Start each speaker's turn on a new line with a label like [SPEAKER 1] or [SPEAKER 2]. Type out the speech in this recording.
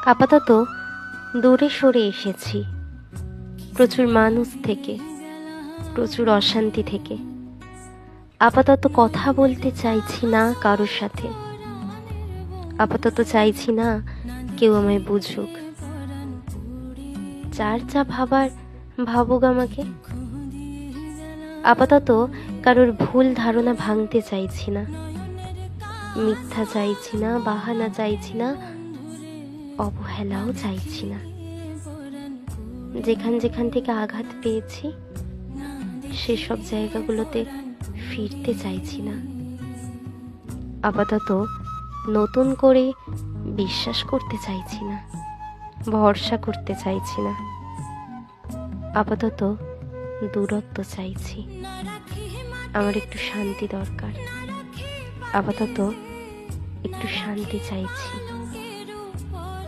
[SPEAKER 1] আপাতত দূরে সরে এসেছি, প্রচুর মানুষ থেকে, প্রচুর অশান্তি থেকে। আপাতত কথা বলতে চাইছি না কারোর সাথে। আপাতত চাইছি না কেউ আমায় বুঝুক। যার যা ভাবার ভাবুক আমাকে। আপাতত কারোর ভুল ধারণা ভাঙতে চাইছি না, মিথ্যা চাইছি না, বাহানা চাইছি না, অবহেলাও চাইছি না। যেখান যেখান থেকে আঘাত পেয়েছি সেসব জায়গাগুলোতে ফিরতে চাইছি না। আপাতত নতুন করে বিশ্বাস করতে চাইছি না, ভরসা করতে চাইছি না। আপাতত দূরত্ব চাইছি। আমার একটু শান্তি দরকার। আপাতত একটু শান্তি চাইছি।